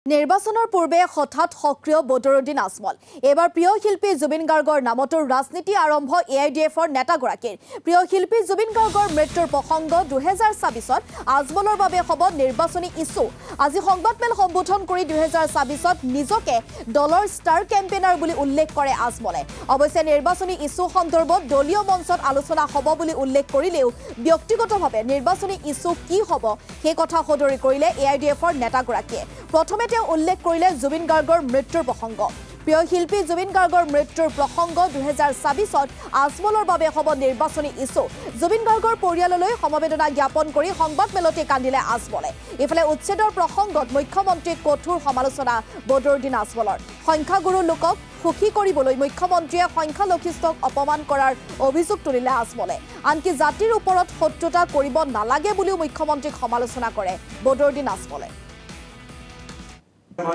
নিৰ্বাচনৰ পূৰ্বে হঠাৎ সক্ৰিয় বদৰুদ্দিন আজমল এবাৰ প্ৰিয় শিল্পী জুবিন গাৰ্গৰ নামতো ৰাজনীতি আৰম্ভ এআইডিএফৰ নেতাগৰাকীৰ প্ৰিয় শিল্পী জুবিন গাৰ্গৰ মৃত্যুৰ প্ৰসংগ 2024ত আজমলৰ বাবে হ'ব নিৰ্বাচনী ইস্যু আজি সংবাদমেল সম্বোধন কৰি 2024ত নিজকে দলৰ ষ্টাৰ কেম্পেইনাৰ বুলি উল্লেখ কৰে আজমলে অৱশ্যে নিৰ্বাচনী ইস্যু সন্দৰ্ভত দলীয় মঞ্চত আলোচনা হ'ব বুলি উল্লেখ কৰিলেও ব্যক্তিগতভাৱে নিৰ্বাচনী ইস্যু কি হ'ব সেই কথা সদৰি কৰিলে এআইডিএফৰ নেতাগৰাকীয়ে প্ৰথমে উল্লেখ কৰিলে জুবিন গাৰ্গৰ মৃত্যুৰ প্ৰসংগ প্ৰিয় শিল্পী জুবিন গাৰ্গৰ মৃত্যুৰ প্ৰসংগ 2024ত আজমলৰ বাবে হ'ব নিৰ্বাচনী ইস্যু জুবিন গাৰ্গৰ পৰিয়াললৈ সমবেদনা জ্ঞাপন কৰি সংবাদমেলতে কান্দিলে আজমলে ইফালে উচ্ছেদৰ প্ৰসংগত মুখ্যমন্ত্ৰীক কঠোৰ সমালোচনা বদৰুদ্দিন আজমলৰ সংখ্যাগুৰু লোকক সুখী কৰিবলৈ মুখ্যমন্ত্ৰীয়ে সংখ্যালঘিষ্ঠক অপমান কৰাৰ অভিযোগ তুলিলে আজমলে আনকি জাতিৰ ওপৰত শত্ৰুতা কৰিব নালাগে বুলিও মুখ্যমন্ত্ৰীক সমালোচনা কৰে বদৰুদ্দিন আজমলে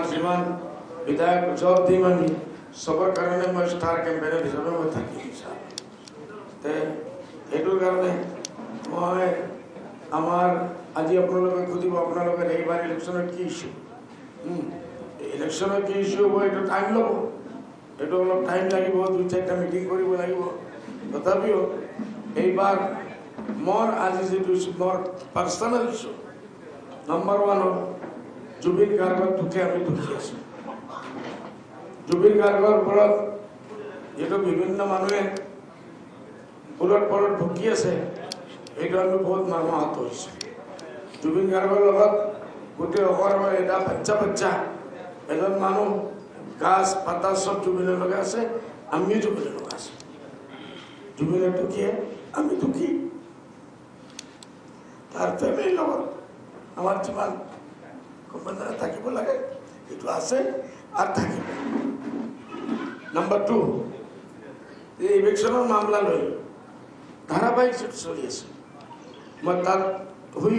श्रीमान विधायक जॉब दी मानी सबर करने में स्टार कैंपेनर हिसाब में थकी ते एटुर कारणे মই আমার আজি আপোনালোকে খুদিব আপোনালোকে এইবাৰ ইলেকশনৰ কি ইস্যু ইলেকশনৰ কি ইস্যু হ'ব এটো টাইম লব এটো অলপ টাইম লাগিব দুই চারটা মিটিং কৰিব লাগিব তথাপিও এইবাৰ মোৰ আজি যেটো মোৰ পাৰ্সোনাল ইস্যু নাম্বাৰ 1 জুবিন গাৰ্গৰ দুখে আমি দুখী আছো জুবিন গাৰ্গৰ ওপৰত যেটো বিভিন্ন মানুহে উলট পলট ভুকি আছে এইটো আমি বহুত মৰ্মাহত হৈছো জুবিন গাৰ্গৰ লগত গোটেই অসমৰ এটা বাচ্চা এজন মানুহ গাছ পাতা সব জুবিনৰ লগত আছে আমিও জুবিনৰ লগত আছো জুবিনৰ দুখে আমি দুখী তাৰ ফেমিলিৰ লগত আমাৰ যিমান বন্ধনা থাকিব লাগে এটো আছে আৰ থাকিব নাম্বাৰ 2 এই ইলেকশনৰ মামলা লৈ ধাৰাবাহিক চলি আছে মই তাত হুই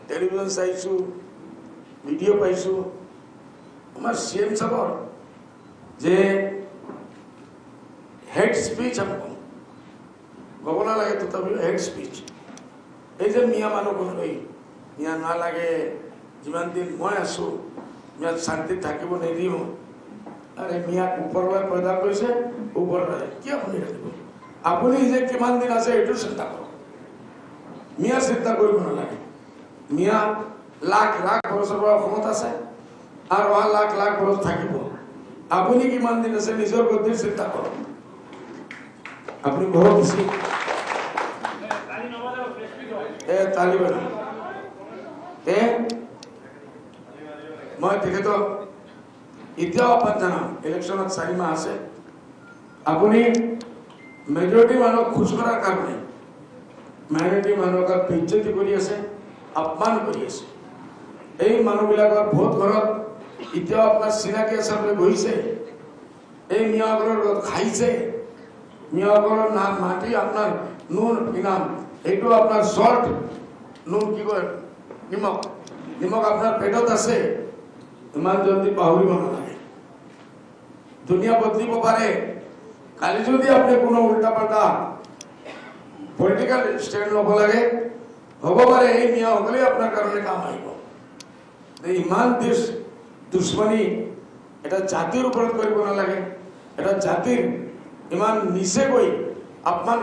টেলিভিশন চাইছো ভিডিও পাইছো আমাৰ সিএম সাহেবৰ যে হেড স্পিচ আপন গবনা লাগে তথাপি হেড স্পিচ এই যে মিয়া মানুহ লৈ মিয়া না লাগে যিমান দিন মই আছো মিয়া শান্তি থাকিব নিদিও আরে মিয়া উপৰলৈ পয়দা কৰিছে উপৰলৈ কি আপুনি ৰাখিব আপুনি যে কিমান দিন আছে এটো চিন্তা কৰক মিয়া চিন্তা কৰিব নালাগে মিয়া লাখ লাখ বছৰৰ ক্ষমতা আছে আৰু লাখ লাখ বছৰ থাকিব আপুনি কিমান দিন আছে নিজৰ গতিৰ চিন্তা কৰক আপুনি বহুত বেছি তালিবান মই তেখেত এতিয়াও আহ্বান জনাম ইলেকশ্যনত 4 মাহ আছে আপুনি মেজৰিটি মানুহক খুশ কৰাৰ কাৰণে মাইনৰিটি মানুহক বেইজ্জতি কৰি আছে অপমান কৰি আছে এই মানুহবিলাকৰ ভোট ঘৰত এতিয়াও আপোনাৰ চিনাকি হিচাপে বহিছে এই মিয়াগৰৰ লগত খাইছে মিয়াগৰৰ নাম মাটি আপোনাৰ নুন ইনাম এইটো আপোনাৰ সল্ট নুন কি কয় নিমখ আপোনাৰ পেটত আছে ইমান জলদি পাহৰিব নালাগে দুনিয়া বদলিব পাৰে কালি যদি আপুনি কোনো উল্টা পাল্টা পলিটিক্যাল স্ট্যান্ড ল'ব লাগে হ'ব পাৰে এই মিয়া সকলে আপোনাৰ কাৰণে কাম আহিব ইমান দেশ দুশ্মনী এটা জাতিৰ ওপৰত কৰিব নালাগে এটা জাতিৰ ইমান নিচে গৈ অপমান